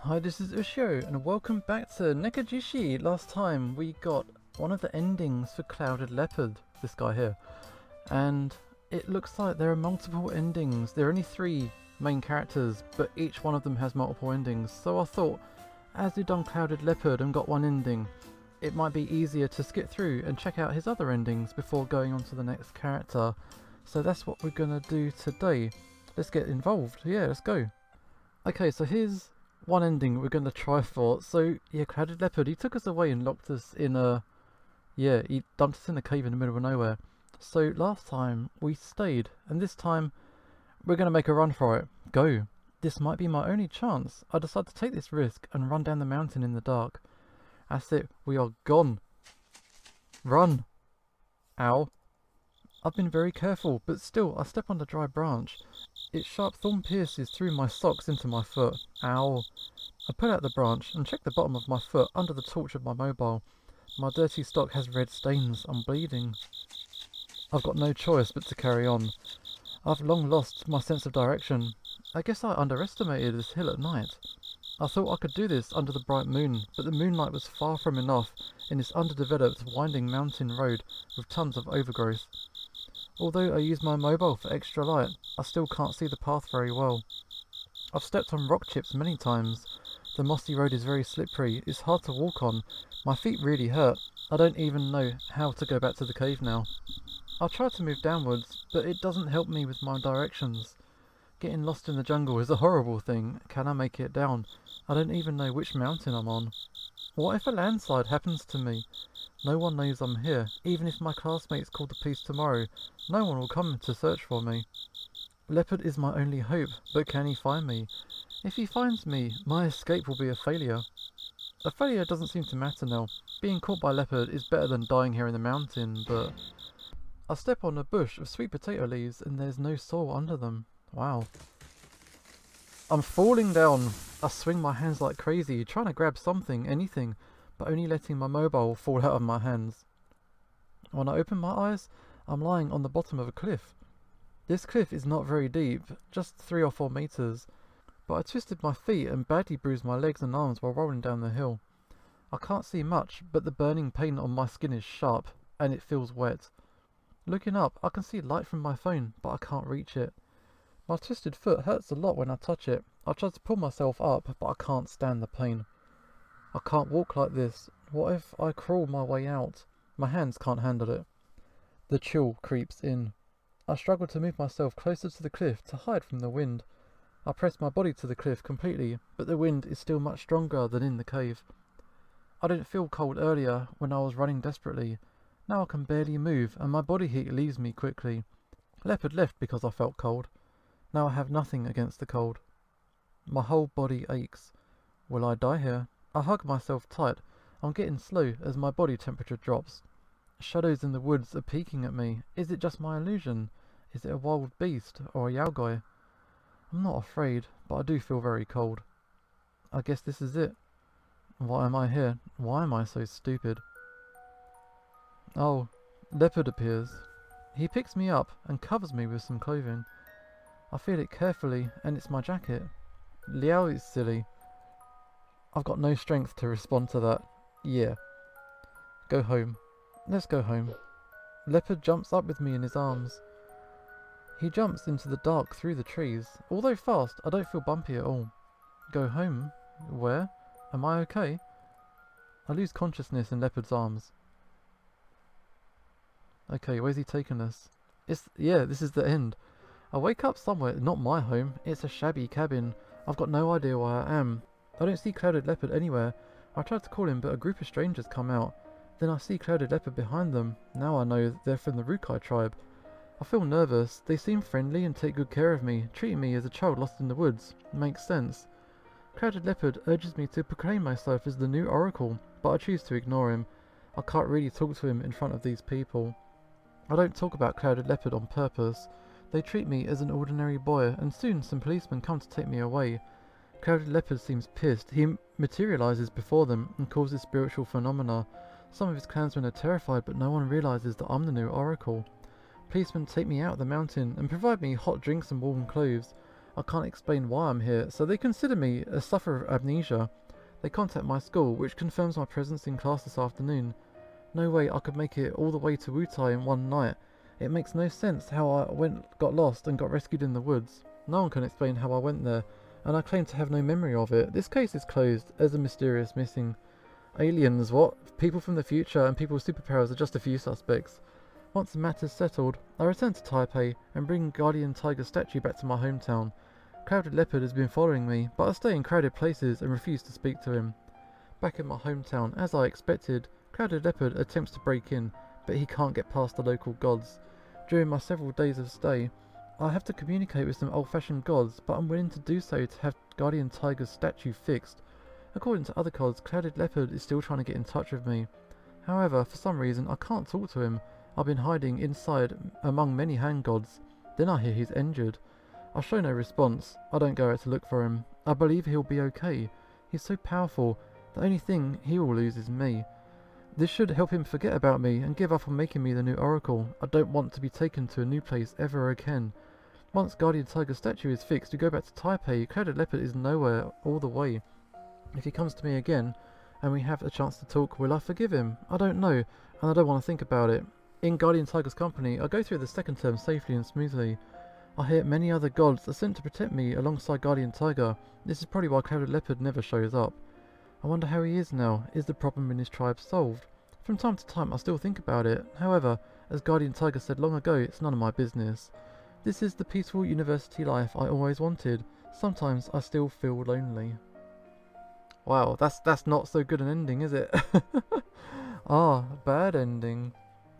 Hi, this is Ushio, and welcome back to Nekojishi. Last time we got one of the endings for Clouded Leopard, this guy here. And it looks like there are multiple endings. There are only 3 main characters, but each one of them has multiple endings. So I thought, as we've done Clouded Leopard and got one ending, it might be easier to skip through and check out his other endings before going on to the next character. So that's what we're gonna do today. Let's get involved. Yeah, let's go. Okay, so here's one ending we're going to try for. So, yeah, Clouded Leopard, he took us away and locked us in a... Yeah, he dumped us in a cave in the middle of nowhere. So, last time we stayed, and this time we're going to make a run for it. Go. This might be my only chance. I decide to take this risk and run down the mountain in the dark. That's it. We are gone. Run. Ow. I've been very careful, but still, I step on the dry branch. Its sharp thorn pierces through my socks into my foot. Ow. I pull out the branch and check the bottom of my foot under the torch of my mobile. My dirty stock has red stains. I'm bleeding. I've got no choice but to carry on. I've long lost my sense of direction. I guess I underestimated this hill at night. I thought I could do this under the bright moon, but the moonlight was far from enough in this underdeveloped, winding mountain road with tons of overgrowth. Although I use my mobile for extra light, I still can't see the path very well. I've stepped on rock chips many times. The mossy road is very slippery, it's hard to walk on. My feet really hurt. I don't even know how to go back to the cave now. I try to move downwards, but it doesn't help me with my directions. Getting lost in the jungle is a horrible thing. Can I make it down? I don't even know which mountain I'm on. What if a landslide happens to me? No one knows I'm here. Even if my classmates call the police tomorrow, no one will come to search for me. Leopard is my only hope, but can he find me? If he finds me, my escape will be a failure. A failure doesn't seem to matter now. Being caught by Leopard is better than dying here in the mountain, but... I step on a bush of sweet potato leaves and there's no soil under them. Wow. I'm falling down. I swing my hands like crazy, trying to grab something, anything, but only letting my mobile fall out of my hands. When I open my eyes, I'm lying on the bottom of a cliff. This cliff is not very deep, just 3 or 4 meters, but I twisted my feet and badly bruised my legs and arms while rolling down the hill. I can't see much, but the burning pain on my skin is sharp, and it feels wet. Looking up, I can see light from my phone, but I can't reach it. My twisted foot hurts a lot when I touch it. I try to pull myself up, but I can't stand the pain. I can't walk like this. What if I crawl my way out? My hands can't handle it. The chill creeps in. I struggle to move myself closer to the cliff to hide from the wind. I press my body to the cliff completely, but the wind is still much stronger than in the cave. I didn't feel cold earlier when I was running desperately. Now I can barely move and my body heat leaves me quickly. Leopard left because I felt cold. Now I have nothing against the cold. My whole body aches. Will I die here? I hug myself tight. I'm getting slow as my body temperature drops. Shadows in the woods are peeking at me. Is it just my illusion? Is it a wild beast or a yaoi? I'm not afraid, but I do feel very cold. I guess this is it. Why am I here? Why am I so stupid? Oh, Leopard appears. He picks me up and covers me with some clothing. I feel it carefully, and it's my jacket. Liao is silly. I've got no strength to respond to that. Yeah. Go home. Let's go home. Leopard jumps up with me in his arms. He jumps into the dark through the trees. Although fast, I don't feel bumpy at all. Go home? Where? Am I okay? I lose consciousness in Leopard's arms. Okay, where's he taking us? Yeah, this is the end. I wake up somewhere, not my home. It's a shabby cabin. I've got no idea where I am. I don't see Clouded Leopard anywhere. I tried to call him, but a group of strangers come out. Then I see Clouded Leopard behind them. Now I know they're from the Rukai tribe. I feel nervous. They seem friendly and take good care of me, treating me as a child lost in the woods. Makes sense. Clouded Leopard urges me to proclaim myself as the new oracle, but I choose to ignore him. I can't really talk to him in front of these people. I don't talk about Clouded Leopard on purpose. They treat me as an ordinary boy, and soon some policemen come to take me away. Clouded Leopard seems pissed. He materializes before them and causes spiritual phenomena. Some of his clansmen are terrified, but no one realizes that I'm the new oracle. Policemen take me out of the mountain and provide me hot drinks and warm clothes. I can't explain why I'm here, so they consider me a sufferer of amnesia. They contact my school, which confirms my presence in class this afternoon. No way I could make it all the way to Wutai in one night. It makes no sense how I got lost and got rescued in the woods. No one can explain how I went there, and I claim to have no memory of it. This case is closed as a mysterious missing. Aliens, what? People from the future and people with superpowers are just a few suspects. Once the matter's settled, I return to Taipei and bring Guardian Tiger's statue back to my hometown. Clouded Leopard has been following me, but I stay in crowded places and refuse to speak to him. Back in my hometown, as I expected, Clouded Leopard attempts to break in, but he can't get past the local gods. During my several days of stay, I have to communicate with some old-fashioned gods, but I'm willing to do so to have Guardian Tiger's statue fixed. According to other gods, Clouded Leopard is still trying to get in touch with me. However, for some reason, I can't talk to him. I've been hiding inside among many hand gods. Then I hear he's injured. I show no response. I don't go out to look for him. I believe he'll be okay. He's so powerful. The only thing he will lose is me. This should help him forget about me and give up on making me the new oracle. I don't want to be taken to a new place ever again. Once Guardian Tiger's statue is fixed, we go back to Taipei. Clouded Leopard is nowhere all the way. If he comes to me again, and we have a chance to talk, will I forgive him? I don't know, and I don't want to think about it. In Guardian Tiger's company, I go through the second term safely and smoothly. I hear many other gods are sent to protect me alongside Guardian Tiger. This is probably why Clouded Leopard never shows up. I wonder how he is now. Is the problem in his tribe solved? From time to time I still think about it. However, as Guardian Tiger said long ago, it's none of my business. This is the peaceful university life I always wanted. Sometimes I still feel lonely. Wow, that's not so good an ending, is it? Bad ending.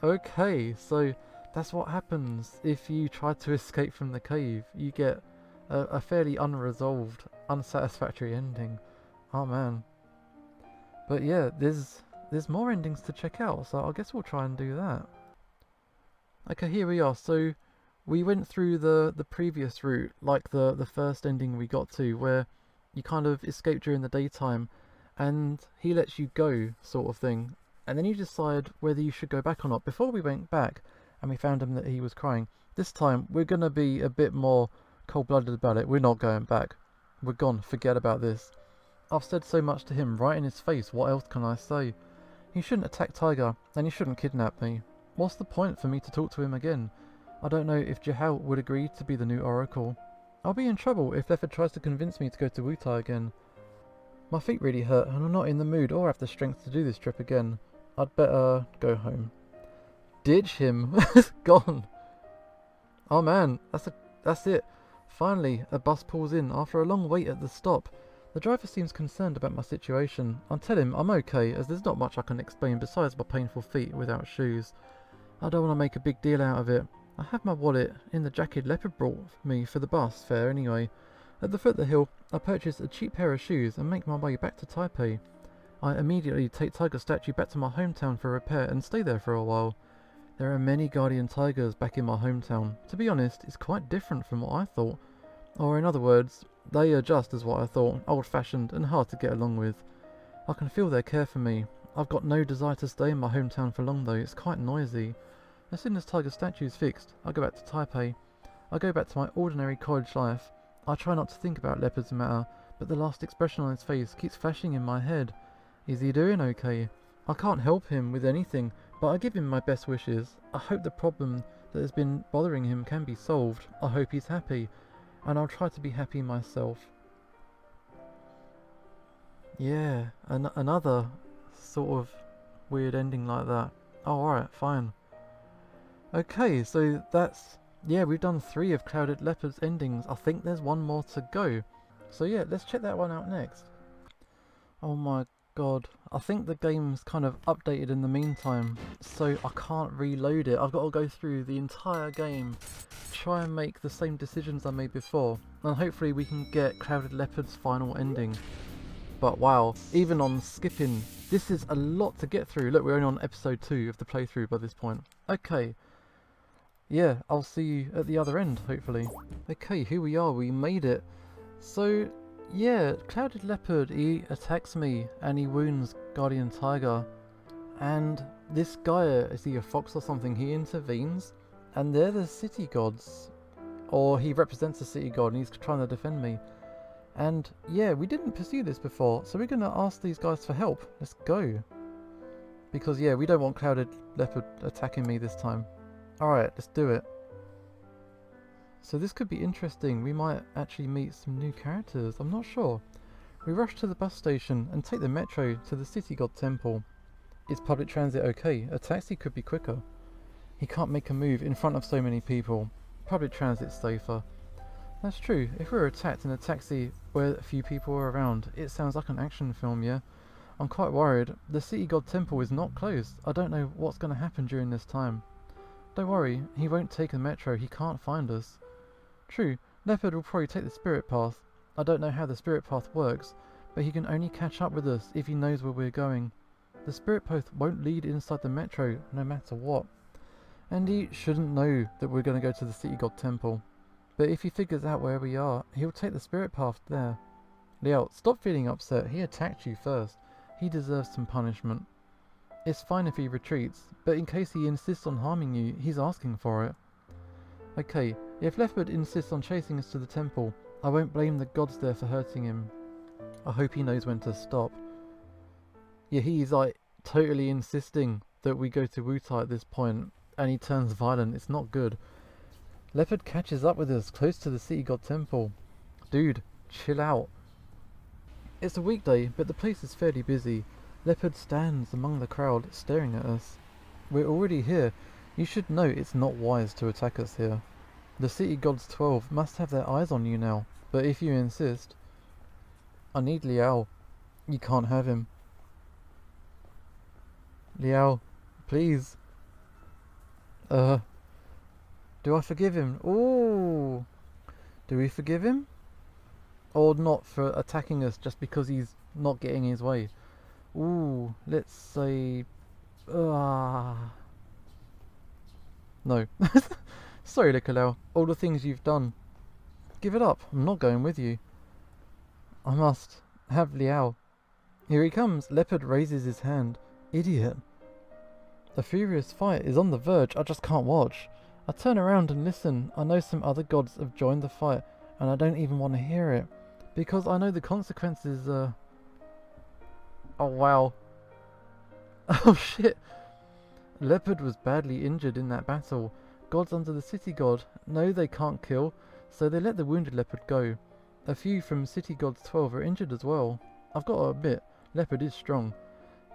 Okay, so that's what happens if you try to escape from the cave. You get a fairly unresolved, unsatisfactory ending. Oh man. But yeah, there's more endings to check out, so I guess we'll try and do that. Okay, here we are. So we went through the previous route, like the first ending we got to, where you kind of escape during the daytime and he lets you go, sort of thing. And then you decide whether you should go back or not. Before we went back and we found him that he was crying, this time we're going to be a bit more cold-blooded about it. We're not going back. We're gone. Forget about this. I've said so much to him right in his face. What else can I say? He shouldn't attack Tiger, and he shouldn't kidnap me. What's the point for me to talk to him again? I don't know if Jihao would agree to be the new oracle. I'll be in trouble if Leopard tries to convince me to go to Wutai again. My feet really hurt, and I'm not in the mood or have the strength to do this trip again. I'd better go home. Ditch him. Gone. Oh man, that's it. Finally, a bus pulls in after a long wait at the stop. The driver seems concerned about my situation. I'll tell him I'm okay, as there's not much I can explain besides my painful feet without shoes. I don't want to make a big deal out of it. I have my wallet in the jacket Leopard brought me for the bus fare anyway. At the foot of the hill, I purchase a cheap pair of shoes and make my way back to Taipei. I immediately take Tiger's statue back to my hometown for repair and stay there for a while. There are many Guardian Tigers back in my hometown. To be honest, it's quite different from what I thought. Or in other words, they are just as what I thought, old-fashioned and hard to get along with. I can feel their care for me. I've got no desire to stay in my hometown for long though, it's quite noisy. As soon as Tiger's statue is fixed, I go back to Taipei. I go back to my ordinary college life. I try not to think about Leopard's matter, but the last expression on his face keeps flashing in my head. Is he doing okay? I can't help him with anything, but I give him my best wishes. I hope the problem that has been bothering him can be solved. I hope he's happy, and I'll try to be happy myself. Yeah, another sort of weird ending like that. Oh, alright, fine. Okay, so that's... yeah, we've done 3 of Clouded Leopard's endings. I think there's one more to go. So yeah, let's check that one out next. Oh my god. I think the game's kind of updated in the meantime, so I can't reload it. I've got to go through the entire game, try and make the same decisions I made before, and hopefully we can get Clouded Leopard's final ending. But wow, even on skipping, this is a lot to get through. Look, we're only on episode 2 of the playthrough by this point. Okay. Yeah, I'll see you at the other end, hopefully. Okay, here we are, we made it. So, yeah, Clouded Leopard, he attacks me and he wounds Guardian Tiger. And this guy, is he a fox or something? He intervenes. And they're the city gods Or he represents the city god and he's trying to defend me. And yeah, we didn't pursue this before, so we're going to ask these guys for help. Let's go. Because yeah, we don't want Clouded Leopard attacking me this time. Alright, let's do it. So this could be interesting. We might actually meet some new characters. I'm not sure. We rush to the bus station and take the metro to the city god temple. Is public transit okay? A taxi could be quicker. He can't make a move in front of so many people. Public transit's safer. That's true. If we were attacked in a taxi where a few people were around, it sounds like an action film, yeah? I'm quite worried. The city god temple is not closed. I don't know what's going to happen during this time. Don't worry, he won't take the metro. He can't find us. True, Leopard will probably take the spirit path. I don't know how the spirit path works, but he can only catch up with us if he knows where we're going. The spirit path won't lead inside the metro no matter what. And he shouldn't know that we're going to go to the city god temple. But if he figures out where we are, he'll take the spirit path there. Liao, stop feeling upset. He attacked you first. He deserves some punishment. It's fine if he retreats, but in case he insists on harming you, he's asking for it. Okay, if Leopard insists on chasing us to the temple, I won't blame the gods there for hurting him. I hope he knows when to stop. Yeah, he's like totally insisting that we go to Wutai at this point, and he turns violent. It's not good. Leopard catches up with us close to the city god temple. Dude, chill out. It's a weekday, but the place is fairly busy. Leopard stands among the crowd, staring at us. We're already here. You should know it's not wise to attack us here. The city gods 12 must have their eyes on you now, but if you insist... I need Liao. You can't have him. Liao, please. Do I forgive him? Ooh. Do we forgive him? Or not for attacking us just because he's not getting his way? Ooh, let's say... No. Sorry, Liao. All the things you've done. Give it up. I'm not going with you. I must have Liao. Here he comes. Leopard raises his hand. Idiot. A furious fight is on the verge. I just can't watch. I turn around and listen. I know some other gods have joined the fight, and I don't even want to hear it. Because I know the consequences are... Oh, wow. Oh, shit. Leopard was badly injured in that battle. Gods under the city god know they can't kill, so they let the wounded leopard go. A few from city gods 12 are injured as well. I've got to admit, Leopard is strong.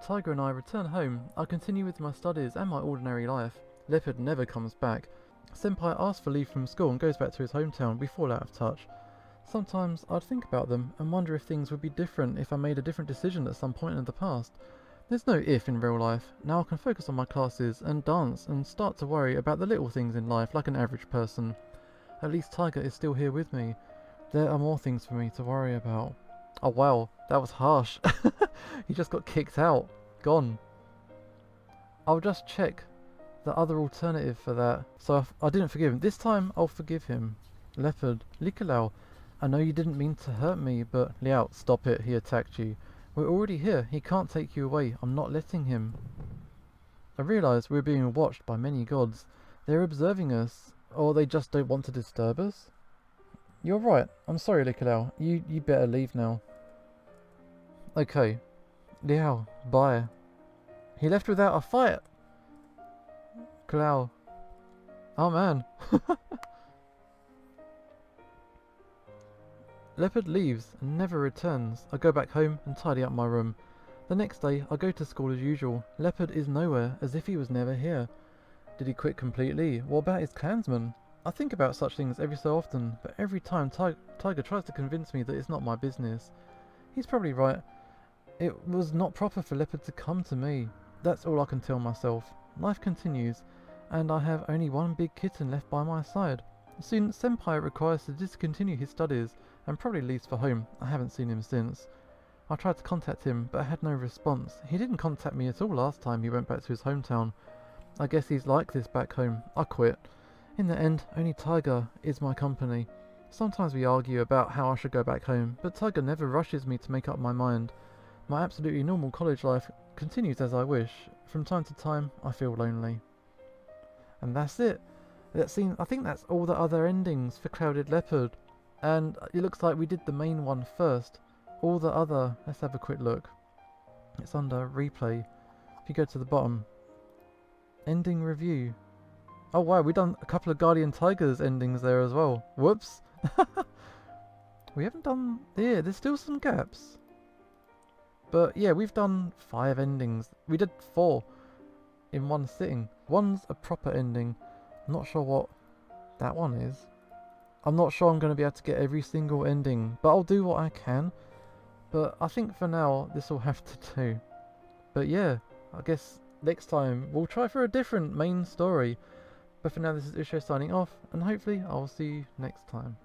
Tiger and I return home. I continue with my studies and my ordinary life. Leopard never comes back. Senpai asks for leave from school and goes back to his hometown. We fall out of touch. Sometimes I'd think about them and wonder if things would be different if I made a different decision at some point in the past. There's no if in real life. Now I can focus on my classes and dance and start to worry about the little things in life like an average person. At least Tiger is still here with me. There are more things for me to worry about. Oh wow, that was harsh. He just got kicked out. Gone. I'll just check the other alternative for that. So I didn't forgive him. This time I'll forgive him. Leopard, Liao, I know you didn't mean to hurt me, but Liao, stop it. He attacked you. We're already here. He can't take you away. I'm not letting him. I realise we're being watched by many gods. They're observing us, or they just don't want to disturb us. You're right. I'm sorry, Liao. You better leave now. Okay. Liao, bye. He left without a fight. Liao. Oh man. Leopard leaves and never returns. I go back home and tidy up my room. The next day, I go to school as usual. Leopard is nowhere, as if he was never here. Did he quit completely? What about his clansmen? I think about such things every so often, but every time Tiger tries to convince me that it's not my business. He's probably right. It was not proper for Leopard to come to me. That's all I can tell myself. Life continues, and I have only one big kitten left by my side. Soon, Senpai requires to discontinue his studies and probably leaves for home. I haven't seen him since. I tried to contact him, but I had no response. He didn't contact me at all last time he went back to his hometown. I guess he's like this back home. I quit. In the end, only Tiger is my company. Sometimes we argue about how I should go back home, but Tiger never rushes me to make up my mind. My absolutely normal college life continues as I wish. From time to time, I feel lonely. And that's it. I think that's all the other endings for Clouded Leopard. And it looks like we did the main one first. All the other... Let's have a quick look. It's under replay. If you go to the bottom. Ending review. Oh wow, we've done a couple of Guardian Tigers endings there as well. Whoops. We haven't done... Yeah, there's still some gaps. But yeah, we've done 5 endings. We did 4 in one sitting. One's a proper ending. I'm not sure what that one is. I'm not sure I'm going to be able to get every single ending, but I'll do what I can. But I think for now, this will have to do. But yeah, I guess next time we'll try for a different main story. But for now, this is Usho signing off, and hopefully I'll see you next time.